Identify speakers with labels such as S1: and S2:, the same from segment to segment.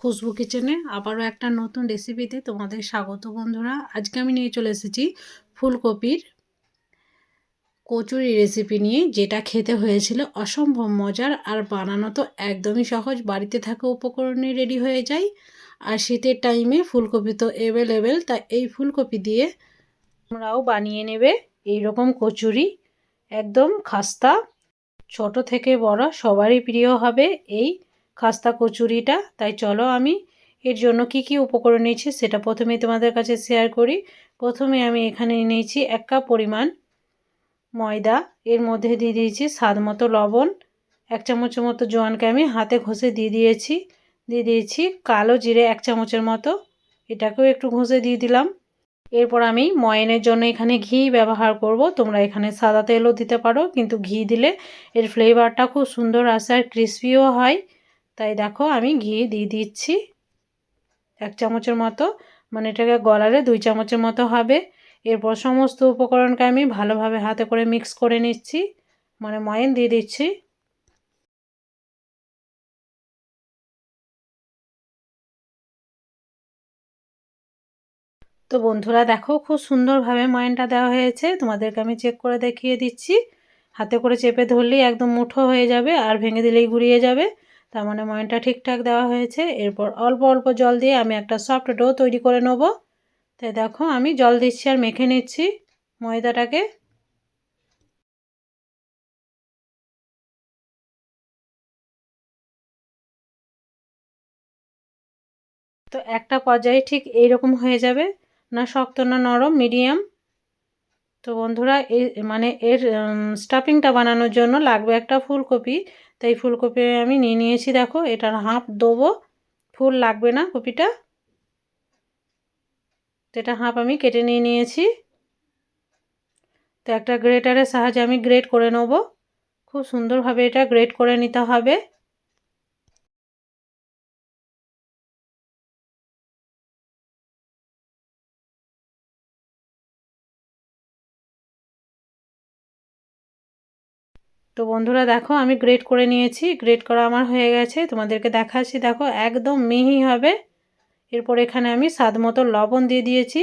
S1: খুশবু কিচেনে আবারও একটা নতুন রেসিপিতে তোমাদের স্বাগত বন্ধুরা। আজকে আমি নিয়ে চলে এসেছি ফুলকপির কচুরি রেসিপি নিয়ে, যেটা খেতে হয়েছিল অসম্ভব মজার আর বানানো তো একদমই সহজ। বাড়িতে থাকা উপকরণে রেডি হয়ে যায়। আর শীতের টাইমে ফুলকপি তো অ্যাভেলেবেল, তাই এই ফুলকপি দিয়ে তোমরাও বানিয়ে নেবে এই রকম কচুরি। একদম খাস্তা, ছোট থেকে বড় সবারই প্রিয় হবে এই খাস্তা কচুরিটা। তাই চলো আমি এর জন্য কি কি উপকরণ নিয়েছি সেটা প্রথমেই তোমাদের কাছে শেয়ার করি। প্রথমে আমি এখানে নিয়েছি 1 কাপ পরিমাণ ময়দা, এর মধ্যে দিয়ে দিয়েছি স্বাদ মতো লবণ, 1 চামচের মতো জোয়ানকে আমি হাতে ঘষে দিয়ে দিয়েছি কালো জিরে 1 চামচের মতো, এটাকেও একটু ঘষে দিয়ে দিলাম। এরপর আমি ময়ানের জন্য এখানে ঘি ব্যবহার করব। তোমরা এখানে সাদা তেলও দিতে পারো, কিন্তু ঘি দিলে এর ফ্লেভারটা খুব সুন্দর আসে আর ক্রিসপিও হয়। তাই দেখো আমি ঘি দিয়ে দিচ্ছি 1 চামচের মতো, মানে এটাকে গলালে 2 চামচের মতো হবে। এরপর সমস্ত উপকরণকে আমি ভালোভাবে হাতে করে মিক্স করে নিচ্ছি, মানে ময়ান দিয়ে দিচ্ছি। তো বন্ধুরা দেখো খুব সুন্দরভাবে ময়ানটা দেওয়া হয়েছে, তোমাদেরকে আমি চেক করে দেখিয়ে দিচ্ছি। হাতে করে চেপে ধরলেই একদম মুঠো হয়ে যাবে আর ভেঙে দিলেই গুঁড়িয়ে যাবে, তার মানে ময়ানটা ঠিকঠাক দেওয়া হয়েছে। এরপর অল্প অল্প জল দিয়ে আমি একটা সফট ডো তৈরি করে নেব। তাই দেখো আমি জল দিচ্ছি আর মেখে নিচ্ছি ময়দাটাকে। তো একটা পর্যায়ে ঠিক এইরকম হয়ে যাবে, না শক্ত না নরম, মিডিয়াম। তো বন্ধুরা এই মানে এর স্টাফিংটা বানানোর জন্য লাগবে একটা ফুলকপি। তাই ফুলকপি আমি নিয়ে নিয়েছি, দেখো এটার হাফ দেবো, ফুল লাগবে না কপিটা। তো এটা হাফ আমি কেটে নিয়েছি। তো একটা গ্রেটারের সাহায্যে আমি গ্রেট করে নেব। খুব সুন্দরভাবে এটা গ্রেট করে নিতে হবে। তো বন্ধুরা দেখো আমি গ্রেট করে নিয়েছি, গ্রেট করা আমার হয়ে গেছে, তোমাদেরকে দেখাচ্ছি। দেখো একদম মিহি হবে। এরপর এখানে আমি স্বাদ মতো লবণ দিয়ে দিয়েছি।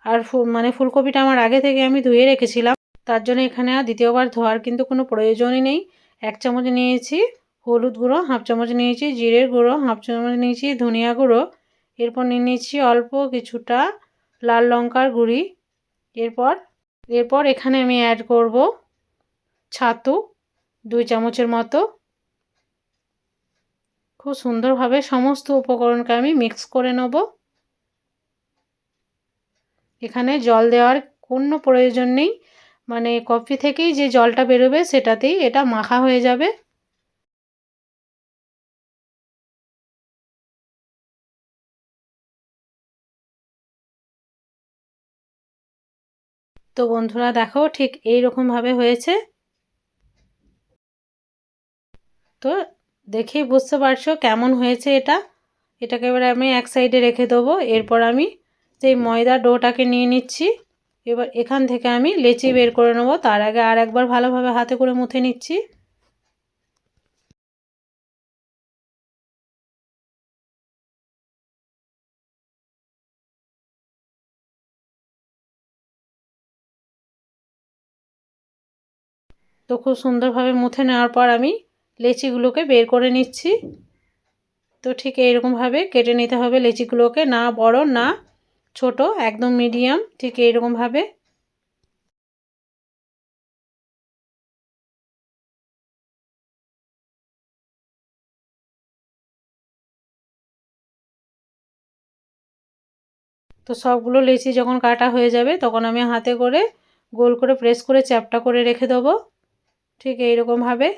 S1: আর মানে ফুলকপিটা আমার আগে থেকে আমি ধুয়ে রেখেছিলাম, তার জন্য এখানে আর দ্বিতীয়বার ধোয়ার কিন্তু কোনো প্রয়োজনই নেই। 1 চামচ নিয়েছি হলুদ গুঁড়ো, হাফ চামচ নিয়েছি জিরের গুঁড়ো, হাফ চামচ নিয়েছি ধনিয়া গুঁড়ো, এরপর নিয়ে নিচ্ছি অল্প কিছুটা লাল লঙ্কার গুঁড়ি। এরপর এরপর এখানে আমি অ্যাড করব ছাতু 2 চামচের মতো। খুব সুন্দরভাবে সমস্ত উপকরণকে আমি মিক্স করে নেব। এখানে জল দেওয়ার কোনো প্রয়োজন নেই, মানে কফি থেকেই যে জলটা বেরোবে সেটাতেই এটা মাখা হয়ে যাবে। তো বন্ধুরা দেখো ঠিক এই রকমভাবে হয়েছে। তো দেখেই বুঝতে পারছো কেমন হয়েছে এটা। এটাকে এবার আমি এক সাইডে রেখে দেবো। এরপর আমি সেই ময়দা ডোটাকে নিয়ে নিচ্ছি। এবার এখান থেকে আমি লেচি বের করে নেবো, তার আগে আর একবার ভালোভাবে হাতে করে মুথে নিচ্ছি। তো খুব সুন্দরভাবে মুথে নেওয়ার পর আমি লেচিগুলোকে বের করে নিচ্ছি। তো ঠিক এইরকমভাবে কেটে নিতে হবে লেচিগুলোকে, না বড় না ছোট, একদম মিডিয়াম, ঠিক এইরকমভাবে। তো সবগুলো লেচি যখন কাটা হয়ে যাবে তখন আমি হাতে করে গোল করে প্রেস করে চ্যাপটা করে রেখে দেবো, ঠিক এইরকমভাবে।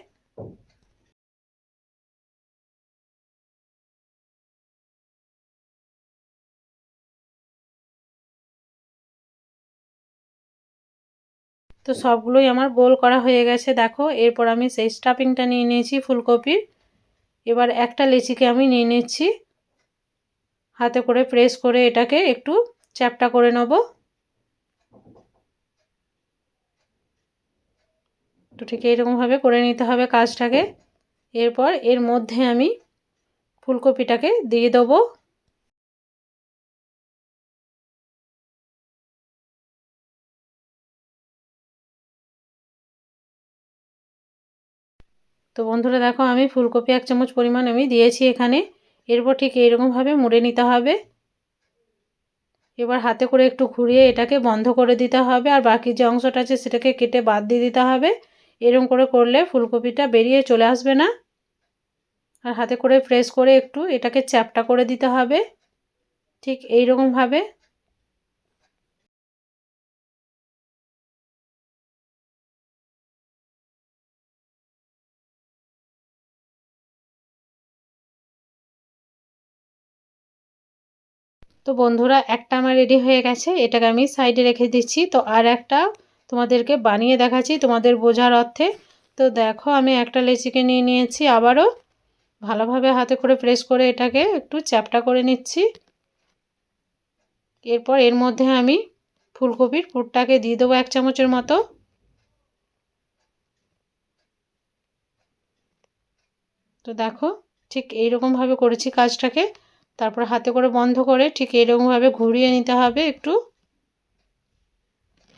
S1: তো সবগুলোই আমার গোল করা হয়ে গেছে দেখো। এরপর আমি সেই স্টাফিংটা নিয়ে নিয়েছি ফুলকপির। এবার একটা লেচিকে আমি নিয়ে নিচ্ছি, হাতে করে প্রেস করে এটাকে একটু চ্যাপটা করে নেব। তো ঠিক এইরকমভাবে করে নিতে হবে কাজটাকে। এরপর এর মধ্যে আমি ফুলকপিটাকে দিয়ে দেবো। তো বন্ধুরা দেখো আমি ফুলকপি 1 চামচ পরিমাণ আমি দিয়েছি এখানে। এরপর ঠিক এইরকমভাবে মুড়ে নিতে হবে। এবার হাতে করে একটু ঘুরিয়ে এটাকে বন্ধ করে দিতে হবে, আর বাকি যে অংশটা আছে সেটাকে কেটে বাদ দিয়ে দিতে হবে। এরকম করে করলে ফুলকপিটা বেরিয়ে চলে আসবে না। আর হাতে করে প্রেস করে একটু এটাকে চ্যাপ্টা করে দিতে হবে, ঠিক এইরকমভাবে। তো বন্ধুরা একটা আমার রেডি হয়ে গেছে, এটাকে আমি সাইডে রেখে দিচ্ছি। তো আর একটা তোমাদেরকে বানিয়ে দেখাচ্ছি তোমাদের বোঝার অর্থে। তো দেখো আমি একটা লেচিকে নিয়ে নিয়েছি, আবারও ভালোভাবে হাতে করে প্রেস করে এটাকে একটু চ্যাপ্টা করে নিচ্ছি। এরপর এর মধ্যে আমি ফুলকপির পুরটাকে দিয়ে দেবো 1 চামচের মতো। তো দেখো ঠিক এইরকমভাবে করেছি কাজটাকে। তারপর হাতে করে বন্ধ করে ঠিক এইরকমভাবে ঘুরিয়ে নিতে হবে একটু।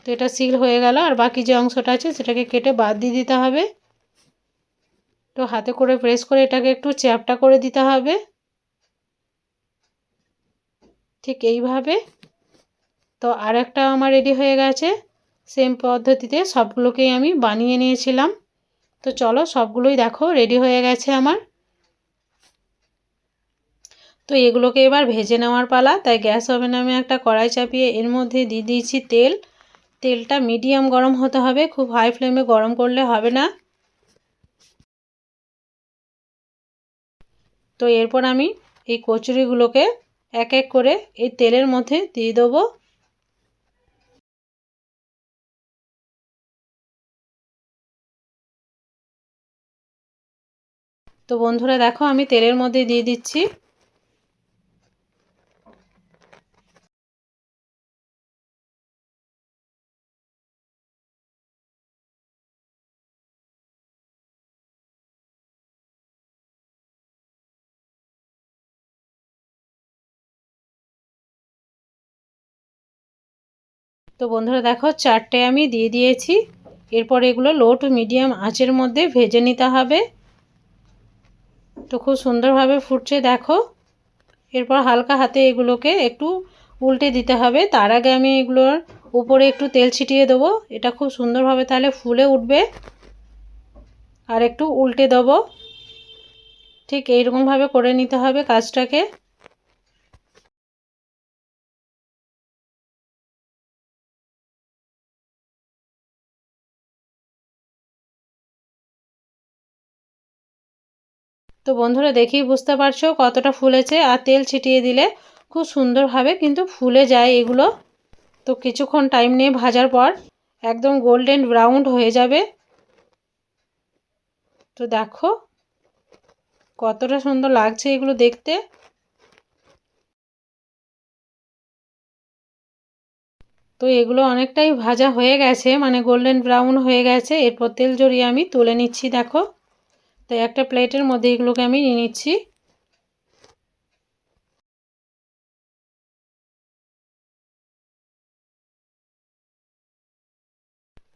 S1: তো এটা সিল হয়ে গেল, আর বাকি যে অংশটা আছে সেটাকে কেটে বাদ দিয়ে দিতে হবে। তো হাতে করে প্রেস করে এটাকে একটু চ্যাপ্টা করে দিতে হবে, ঠিক এইভাবে। তো আর একটা আমার রেডি হয়ে গেছে। সেম পদ্ধতিতে সবগুলোকেই আমি বানিয়ে নিয়েছিলাম। তো চলো সবগুলোই দেখো রেডি হয়ে গেছে আমার। তো এগুলোকে এবার ভেজে নেওয়ার পালা। তাই গ্যাস ওভেনে আমি একটা কড়াই চাপিয়ে এর মধ্যে দিয়ে দিয়েছি তেল। তেলটা মিডিয়াম গরম হতে হবে, খুব হাই ফ্লেমে গরম করলে হবে না। তো এরপর আমি এই কচুরিগুলোকে এক এক করে এই তেলের মধ্যে দিয়ে দেবো। তো বন্ধুরা দেখো আমি তেলের মধ্যে দিয়ে দিচ্ছি। তো বন্ধুরা দেখো 4টে আমি দিয়ে দিয়েছি। এরপর এগুলো লো টু মিডিয়াম আঁচের মধ্যে ভেজে নিতে হবে। তো খুব সুন্দরভাবে ফুটছে দেখো। এরপর হালকা হাতে এগুলোকে একটু উল্টে দিতে হবে। তার আগে আমি এগুলোর উপরে একটু তেল ছিটিয়ে দেবো, এটা খুব সুন্দরভাবে তাহলে ফুলে উঠবে। আর একটু উল্টে দেবো, ঠিক এইরকমভাবে করে নিতে হবে কাজটাকে। তো বন্ধুরা দেখেই বুঝতে পারছো কতটা ফুলেছে, আর তেল ছিটিয়ে দিলে খুব সুন্দরভাবে কিন্তু ফুলে যায় এগুলো। তো কিছুক্ষণ টাইম নিয়ে ভাজার পর একদম গোল্ডেন ব্রাউন হয়ে যাবে। তো দেখো কতটা সুন্দর লাগছে এগুলো দেখতে। তো এগুলো অনেকটাই ভাজা হয়ে গেছে, মানে গোল্ডেন ব্রাউন হয়ে গেছে। এরপর তেল ঝরিয়ে আমি তুলে নিচ্ছি দেখো। তো একটা প্লেটের মধ্যে এগুলোকে আমি নিয়ে নিচ্ছি।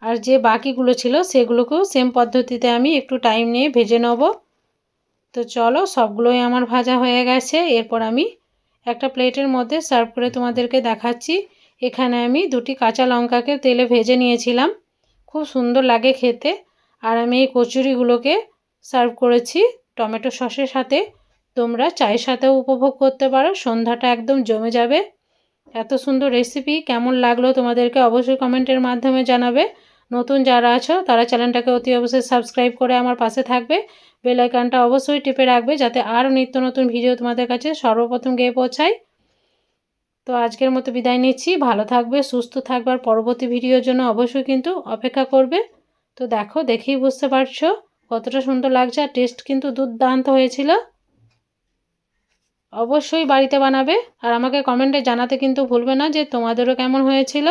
S1: আর যে বাকিগুলো ছিল সেগুলোকেও সেম পদ্ধতিতে আমি একটু টাইম নিয়ে ভেজে নেব। তো চলো সবগুলোই আমার ভাজা হয়ে গেছে। এরপর আমি একটা প্লেটের মধ্যে সার্ভ করে তোমাদেরকে দেখাচ্ছি। এখানে আমি 2টি কাঁচা লঙ্কাকে তেলে ভেজে নিয়েছিলাম, খুব সুন্দর লাগে খেতে। আর আমি এই কচুরিগুলোকে সার্ভ করেছি টমেটো সসের সাথে। তোমরা চায়ের সাথেও উপভোগ করতে পারো, সন্ধ্যাটা একদম জমে যাবে। এত সুন্দর রেসিপি কেমন লাগলো তোমাদেরকে অবশ্যই কমেন্টের মাধ্যমে জানাবে। নতুন যারা আছো তারা চ্যানেলটাকে অতি অবশ্যই সাবস্ক্রাইব করে আমার পাশে থাকবে। বেল আইকনটা অবশ্যই টিপে রাখবে যাতে আরও নিত্য নতুন ভিডিও তোমাদের কাছে সর্বপ্রথম গিয়ে পৌঁছায়। তো আজকের মতো বিদায় নিচ্ছি, ভালো থাকবে, সুস্থ থাকবে, আর পরবর্তী ভিডিওর জন্য অবশ্যই কিন্তু অপেক্ষা করবে। তো দেখো দেখেই বুঝতে পারছো কতটা সুন্দর লাগছে, আর টেস্ট কিন্তু দুর্দান্ত হয়েছিল। অবশ্যই বাড়িতে বানাবে, আর আমাকে কমেন্টে জানাতে কিন্তু ভুলবে না যে তোমাদেরও কেমন হয়েছিল।